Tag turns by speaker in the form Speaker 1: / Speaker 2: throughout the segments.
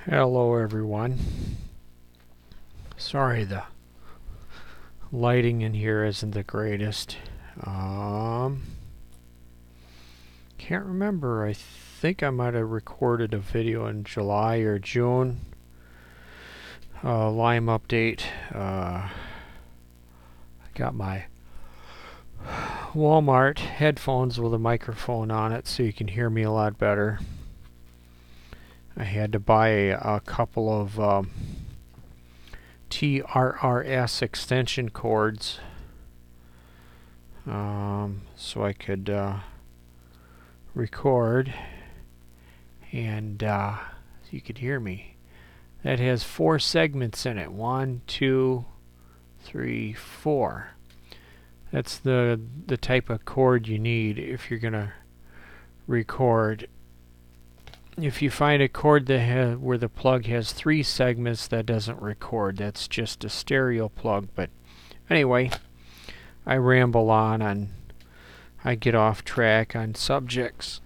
Speaker 1: Hello everyone. Sorry the lighting in here isn't the greatest. Can't remember. I think I might have recorded a video in July or June. Lyme update. I got my Walmart headphones with a microphone on it so you can hear me a lot better. I had to buy a couple of TRRS extension cords so I could record and you could hear me. That has 4 segments in it. 1, 2, 3, 4. That's the type of cord you need if you're gonna record. If you find a cord that where the plug has 3 segments, that doesn't record. That's just a stereo plug. But anyway, I ramble on and I get off track on subjects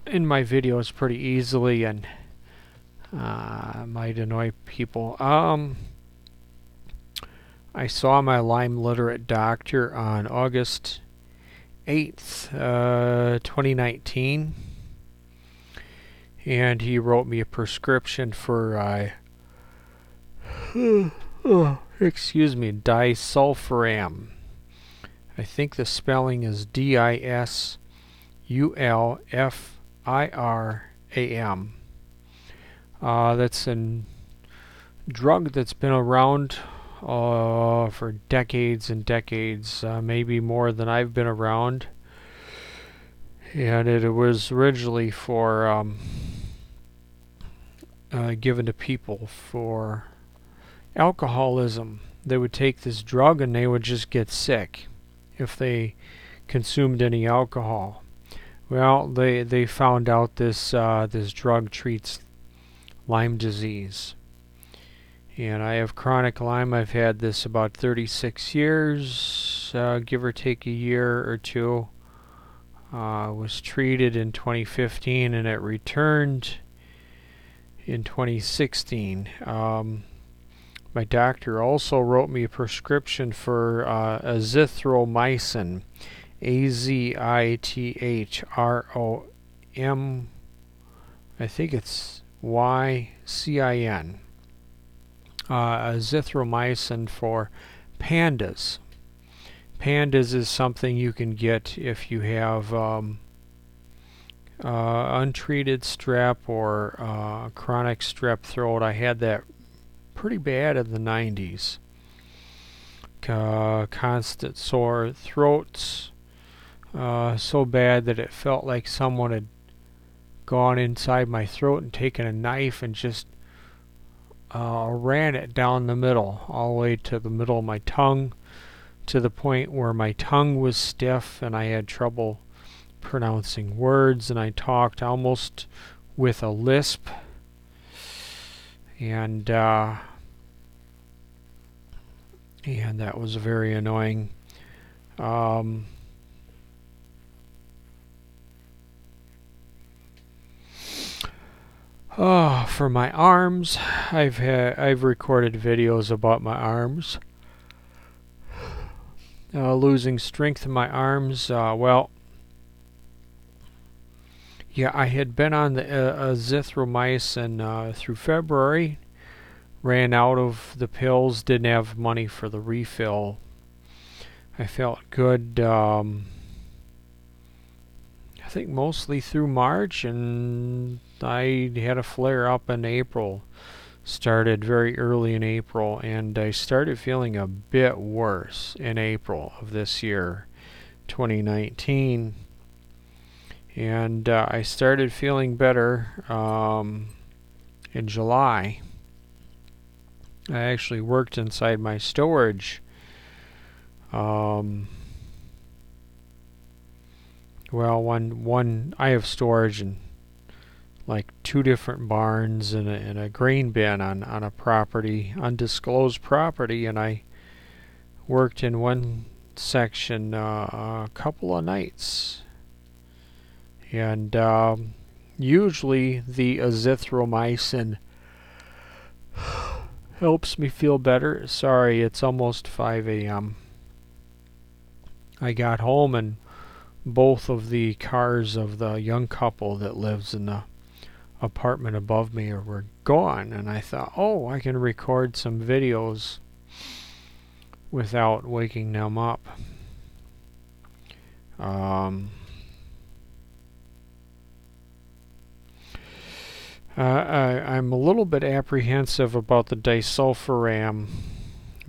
Speaker 1: in my videos pretty easily and might annoy people. I saw my Lyme literate doctor on August 8th, 2019. And he wrote me a prescription for Disulfiram. I think the spelling is Disulfiram. That's a drug that's been around for decades and decades, maybe more than I've been around. And it was originally for given to people for alcoholism. They would take this drug and they would just get sick if they consumed any alcohol. Well, they found out this drug treats Lyme disease. And I have chronic Lyme. I've had this about 36 years, give or take a year or two. Was treated in 2015 and it returned in 2016. My doctor also wrote me a prescription for Azithromycin, Azithrom, I think it's YCIN. Azithromycin for PANDAS. PANDAS is something you can get if you have untreated strep or chronic strep throat. I had that pretty bad in the 90s. Constant sore throats, so bad that it felt like someone had gone inside my throat and taken a knife and just ran it down the middle, all the way to the middle of my tongue, to the point where my tongue was stiff and I had trouble pronouncing words and I talked almost with a lisp. And that was very annoying. For my arms, I've recorded videos about my arms. Losing strength in my arms. Well, yeah, I had been on the Azithromycin through February. Ran out of the pills. Didn't have money for the refill. I felt good. I think mostly through March, and I had a flare up in April. Started very early in April, and I started feeling a bit worse in April of this year, 2019. And I started feeling better in July. I actually worked inside my storage. Well, I have storage in like 2 different barns and a grain bin on a property, undisclosed property, and I worked in one section a couple of nights. And usually the azithromycin helps me feel better. Sorry, it's almost 5 a.m. I got home and both of the cars of the young couple that lives in the apartment above me were gone, and I thought, oh, I can record some videos without waking them up. I'm a little bit apprehensive about the disulfiram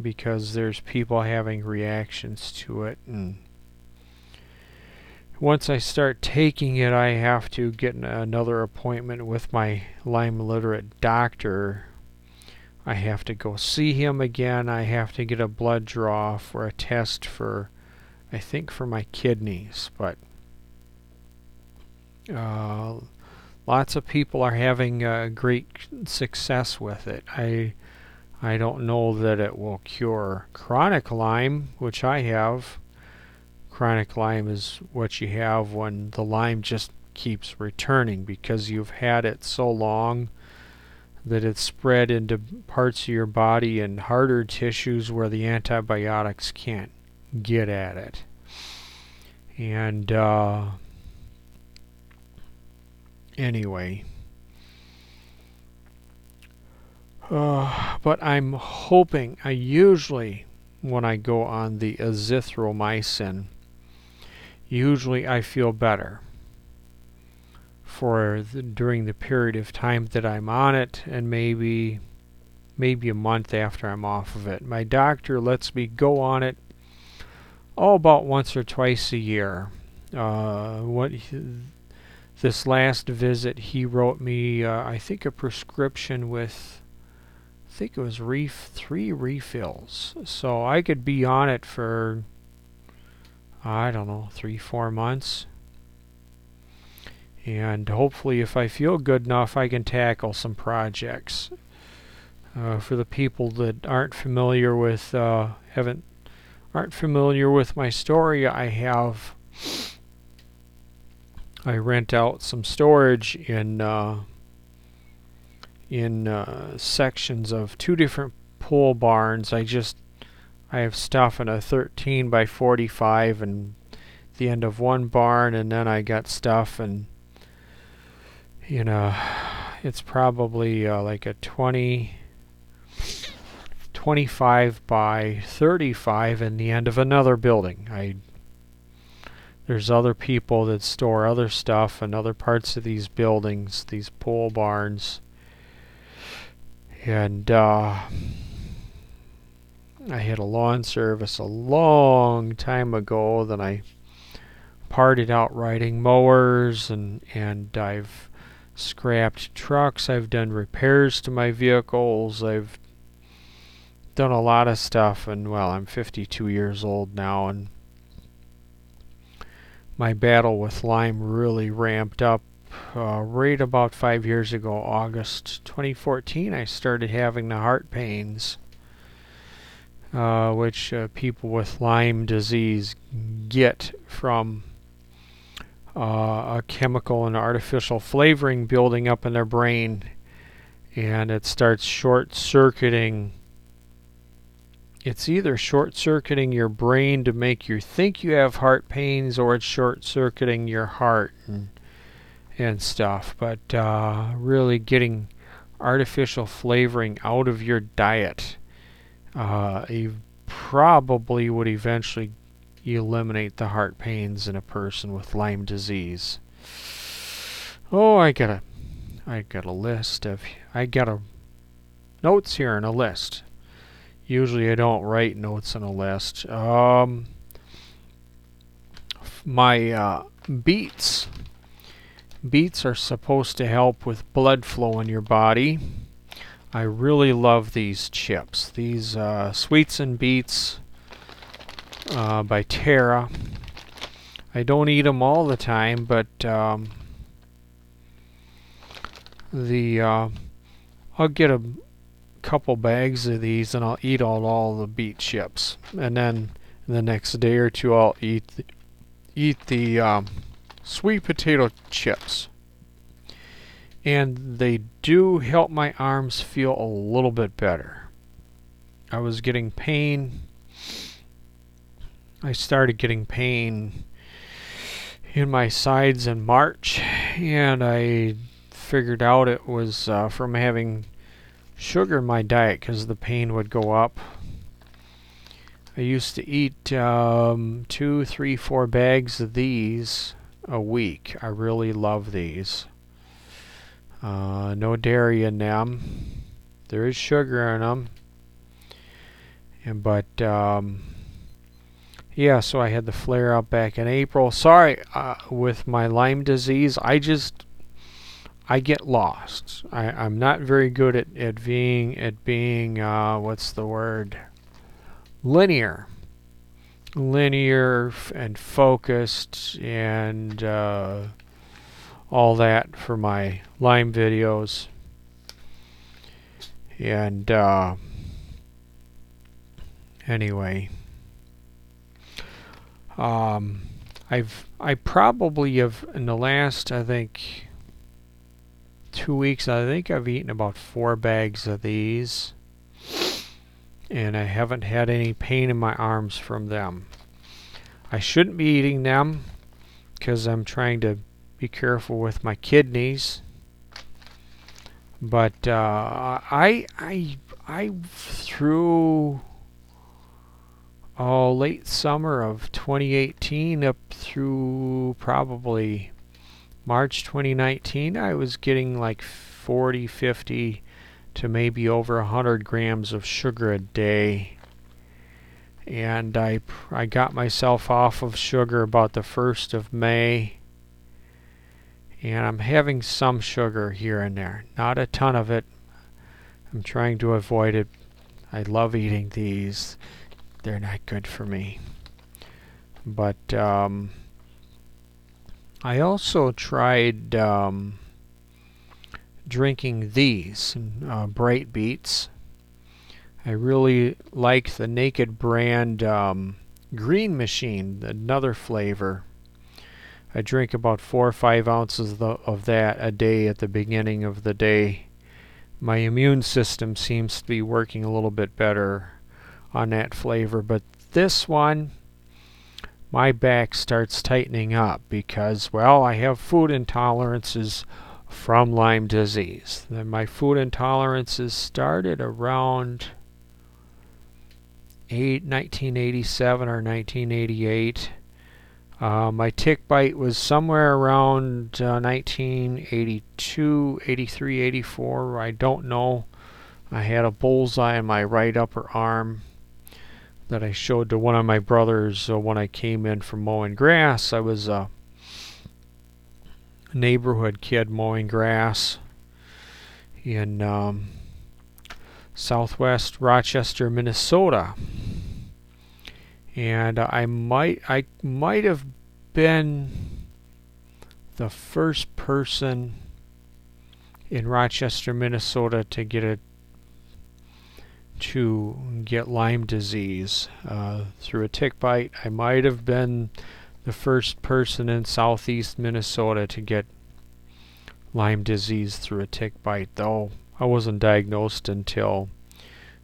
Speaker 1: because there's people having reactions to it, and once I start taking it, I have to get another appointment with my Lyme literate doctor. I have to go see him again. I have to get a blood draw for a test for, I think, for my kidneys. But lots of people are having great success with it. I don't know that it will cure chronic Lyme, which I have. Chronic Lyme is what you have when the Lyme just keeps returning because you've had it so long that it's spread into parts of your body and harder tissues where the antibiotics can't get at it. And anyway, but I'm hoping, I usually, when I go on the Azithromycin, usually I feel better during the period of time that I'm on it, and maybe a month after I'm off of it. My doctor lets me go on it about once or twice a year. This last visit, he wrote me, I think, a prescription with, I think it was 3 refills. So I could be on it for, I don't know, 3-4 months. And hopefully, if I feel good enough, I can tackle some projects. For the people that aren't familiar with my story, I rent out some storage in sections of 2 different pole barns. I have stuff in a 13 by 45 and the end of one barn, and then I got stuff in it's probably like a 25 by 35 in the end of another building. There's other people that store other stuff in other parts of these buildings, these pole barns. And I had a lawn service a long time ago. Then I parted out riding mowers, and I've scrapped trucks. I've done repairs to my vehicles. I've done a lot of stuff, and well, I'm 52 years old now, and my battle with Lyme really ramped up right about 5 years ago. August 2014, I started having the heart pains, which people with Lyme disease get from a chemical and artificial flavoring building up in their brain, and it starts short-circuiting. It's either short-circuiting your brain to make you think you have heart pains, or it's short-circuiting your heart and stuff. But really getting artificial flavoring out of your diet probably would eventually eliminate the heart pains in a person with Lyme disease. Oh, I got notes here in a list. Usually I don't write notes in a list. My beets. Beets are supposed to help with blood flow in your body. I really love these chips. These Sweets and Beets by Terra. I don't eat them all the time, but I'll get a couple bags of these and I'll eat all the beet chips, and then the next day or two I'll eat the sweet potato chips, and they do help my arms feel a little bit better. I was getting pain. I started getting pain in my sides in March, and I figured out it was from having sugar in my diet because the pain would go up. I used to eat 2, 3, 4 bags of these a week. I really love these. No dairy in them. There is sugar in them. But yeah, so I had the flare up back in April. Sorry, with my Lyme disease, I get lost. I'm not very good at being what's the word? Linear and focused and all that for my Lyme videos. And anyway, I probably have in the last, I think, 2 weeks, I think I've eaten about 4 bags of these, and I haven't had any pain in my arms from them. I shouldn't be eating them because I'm trying to be careful with my kidneys. But I through late summer of 2018 up through probably March 2019, I was getting like 40, 50 to maybe over 100 grams of sugar a day. And I got myself off of sugar about the 1st of May. And I'm having some sugar here and there. Not a ton of it. I'm trying to avoid it. I love eating these. They're not good for me. But I also tried drinking these Bright Beets. I really like the Naked brand Green Machine, another flavor. I drink about 4 or 5 ounces of that a day at the beginning of the day. My immune system seems to be working a little bit better on that flavor, but this one, my back starts tightening up because, well, I have food intolerances from Lyme disease. My food intolerances started around 1987 or 1988. My tick bite was somewhere around 1982, 83, 84. I don't know. I had a bullseye in my right upper arm that I showed to one of my brothers when I came in from mowing grass. I was a neighborhood kid mowing grass in southwest Rochester, Minnesota. And I might have been the first person in Rochester, Minnesota to get Lyme disease through a tick bite. I might have been the first person in southeast Minnesota to get Lyme disease through a tick bite, though I wasn't diagnosed until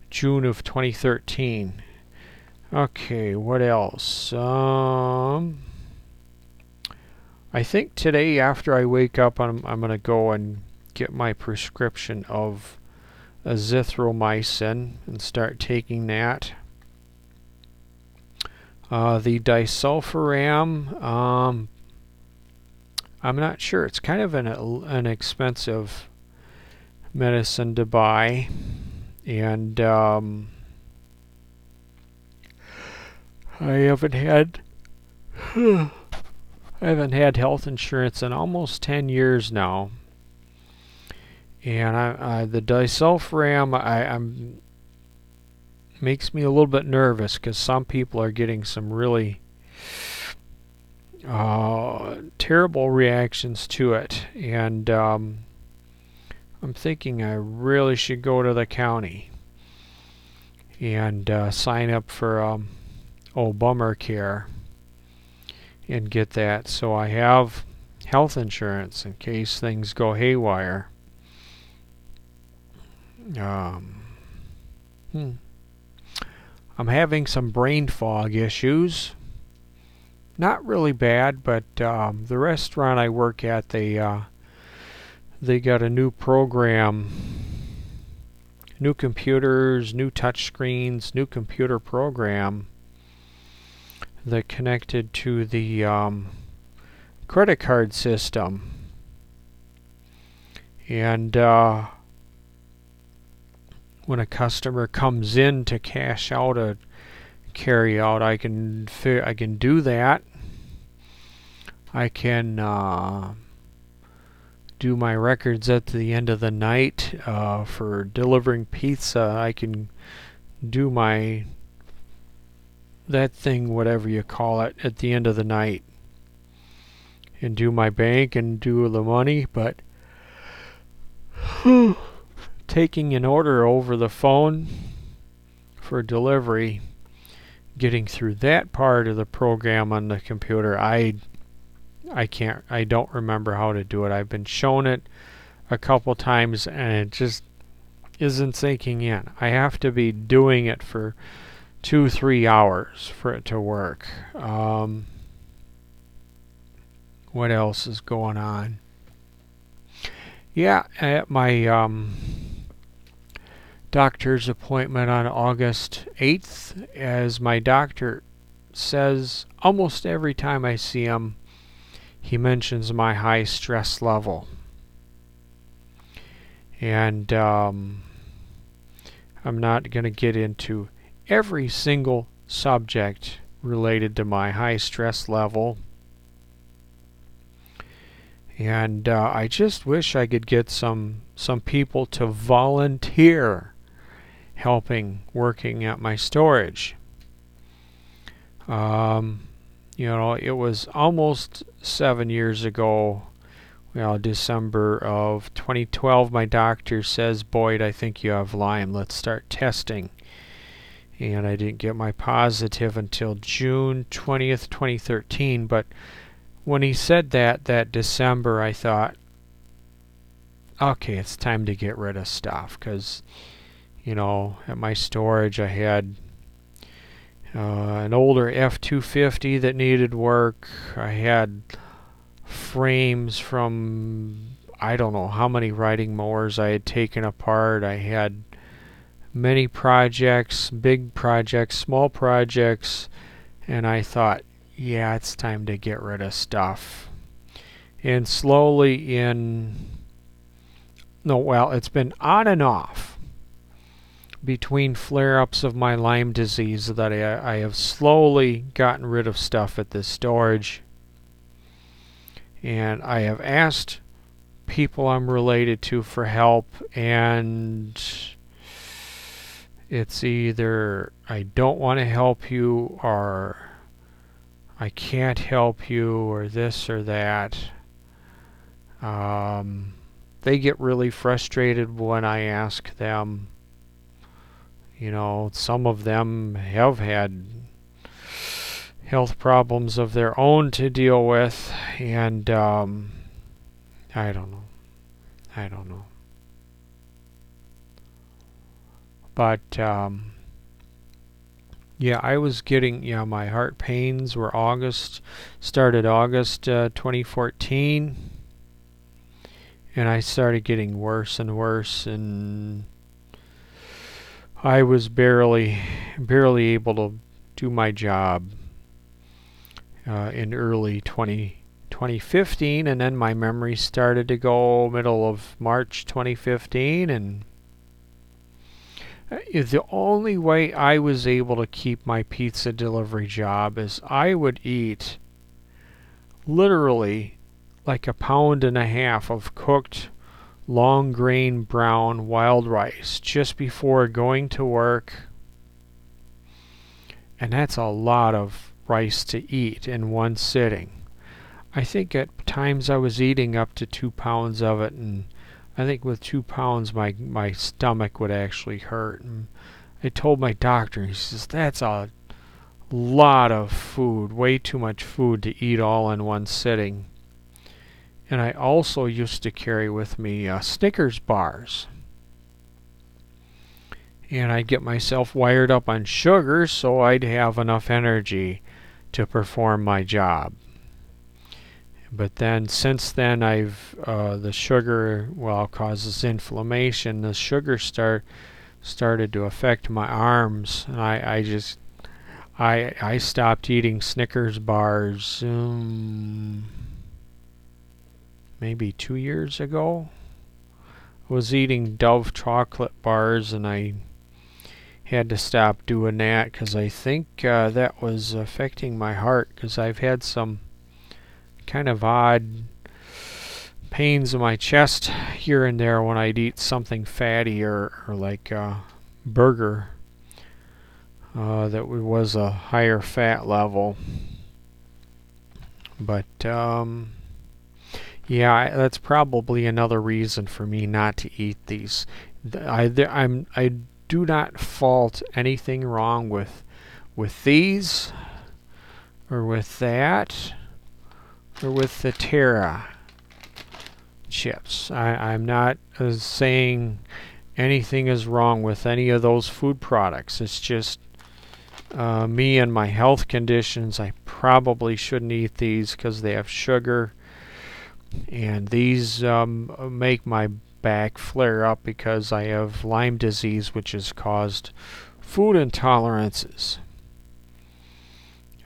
Speaker 1: June of 2013. Okay, what else? I think today after I wake up, I'm going to go and get my prescription of Azithromycin and start taking that. The Disulfiram, I'm not sure. It's kind of an expensive medicine to buy, and I haven't had health insurance in almost 10 years now. And the Disulfiram makes me a little bit nervous because some people are getting some really terrible reactions to it. And I'm thinking I really should go to the county and sign up for Obamacare and get that, so I have health insurance in case things go haywire. I'm having some brain fog issues. Not really bad, but the restaurant I work at, they got a new program, new computers, new touch screens, new computer program that connected to the credit card system. And when a customer comes in to cash out a carry out, I can do that. I can do my records at the end of the night for delivering pizza. I can do that thing, whatever you call it, at the end of the night, and do my bank and do the money. But taking an order over the phone for delivery, getting through that part of the program on the computer, I don't remember how to do it. I've been shown it a couple times and it just isn't sinking in. I have to be doing it for 2-3 hours for it to work. What else is going on? Yeah, at my doctor's appointment on August 8th, as my doctor says almost every time I see him, he mentions my high stress level. And I'm not going to get into every single subject related to my high stress level. And I just wish I could get some people to volunteer working at my storage. It was almost 7 years ago. Well, December of 2012, my doctor says, "Boyd, I think you have Lyme. Let's start testing." And I didn't get my positive until June 20th, 2013. But when he said that December, I thought, okay, it's time to get rid of stuff. Because, at my storage, I had an older F-250 that needed work. I had frames from I don't know how many riding mowers I had taken apart. I had many projects, big projects, small projects, and I thought, yeah, it's time to get rid of stuff. And slowly it's been on and off between flare-ups of my Lyme disease that I have slowly gotten rid of stuff at this storage. And I have asked people I'm related to for help, and it's either I don't want to help you, or I can't help you, or this or that. They get really frustrated when I ask them. Some of them have had health problems of their own to deal with, and I don't know. But I was getting, my heart pains were started August 2014, and I started getting worse and worse, and I was barely able to do my job in early 2015, and then my memory started to go middle of March 2015, and the only way I was able to keep my pizza delivery job is I would eat literally like 1.5 pounds of cooked long grain brown wild rice just before going to work, and that's a lot of rice to eat in one sitting. I think at times I was eating up to 2 pounds of it, and I think with 2 pounds my stomach would actually hurt. And I told my doctor, he says, that's a lot of food, way too much food to eat all in one sitting. And I also used to carry with me Snickers bars. and I'd get myself wired up on sugar so I'd have enough energy to perform my job. But then, since then, the sugar, well, causes inflammation. The sugar started to affect my arms, and I stopped eating Snickers bars maybe 2 years ago. I was eating Dove chocolate bars, and I had to stop doing that because I think that was affecting my heart, because I've had some kind of odd pains in my chest here and there when I'd eat something fatty or like a burger that was a higher fat level. But yeah, that's probably another reason for me not to eat these. I do not fault anything wrong with these or with that or with the Terra chips. I'm not saying anything is wrong with any of those food products. It's just me and my health conditions. I probably shouldn't eat these because they have sugar, and these make my back flare up because I have Lyme disease, which has caused food intolerances.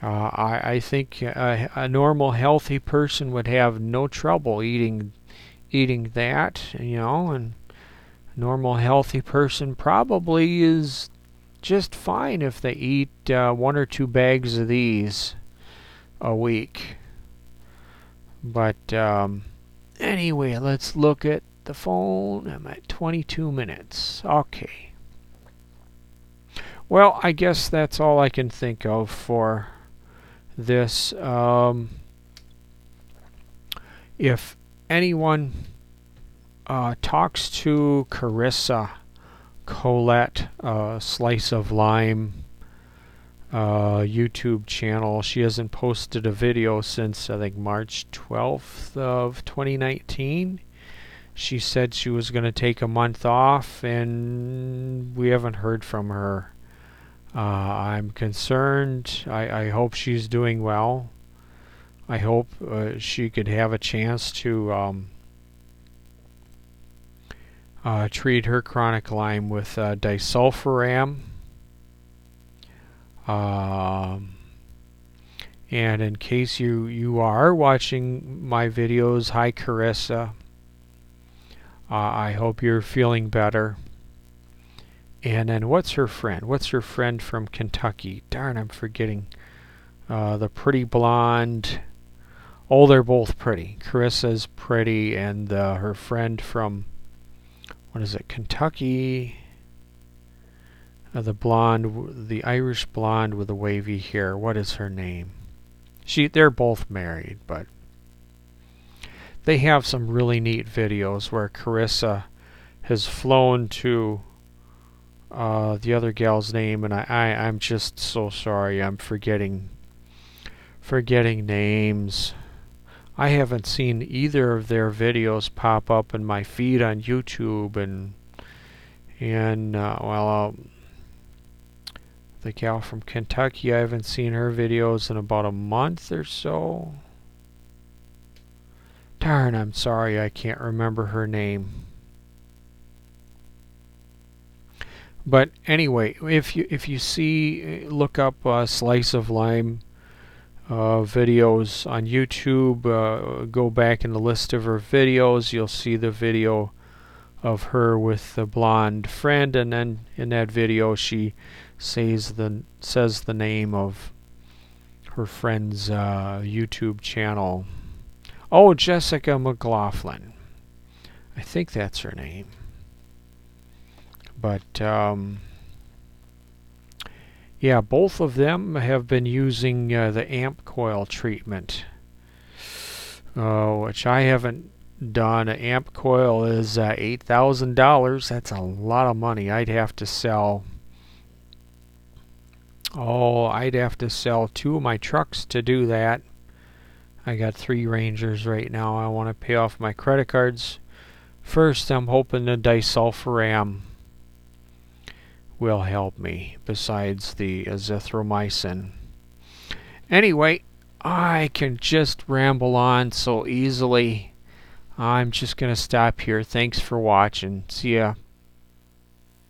Speaker 1: I think a normal healthy person would have no trouble eating that, and a normal healthy person probably is just fine if they eat 1 or 2 bags of these a week. But anyway, let's look at the phone. I'm at 22 minutes. Okay. Well, I guess that's all I can think of for this. If anyone talks to Carissa Colette, Slice of Lyme YouTube channel, she hasn't posted a video since I think March 12th of 2019. She said she was going to take a month off, and we haven't heard from her. I'm concerned. I hope she's doing well. I hope she could have a chance to treat her chronic Lyme with Disulfiram. And in case you are watching my videos, hi Carissa. I hope you're feeling better. And then what's her friend? What's her friend from Kentucky? Darn, I'm forgetting. The pretty blonde. Oh, they're both pretty. Carissa's pretty, and her friend from, what is it, Kentucky? The blonde, the Irish blonde with the wavy hair. What is her name? They're both married, but they have some really neat videos where Carissa has flown to the other gal's name, and I'm just so sorry. I'm forgetting names. I haven't seen either of their videos pop up in my feed on YouTube, and the gal from Kentucky, I haven't seen her videos in about a month or so. Darn, I'm sorry, I can't remember her name. But anyway, if you see, look up Slice of Lyme videos on YouTube. Go back in the list of her videos. You'll see the video of her with the blonde friend, and then in that video she says the name of her friend's YouTube channel. Oh, Jessica McLaughlin. I think that's her name. But yeah, both of them have been using the AMP coil treatment, which I haven't done. An AMP coil is $8,000. That's a lot of money. I'd have to sell 2 of my trucks to do that. I got 3 Rangers right now. I want to pay off my credit cards. First, I'm hoping the Disulfiram will help me besides the azithromycin. Anyway, I can just ramble on so easily. I'm just going to stop here. Thanks for watching. See ya.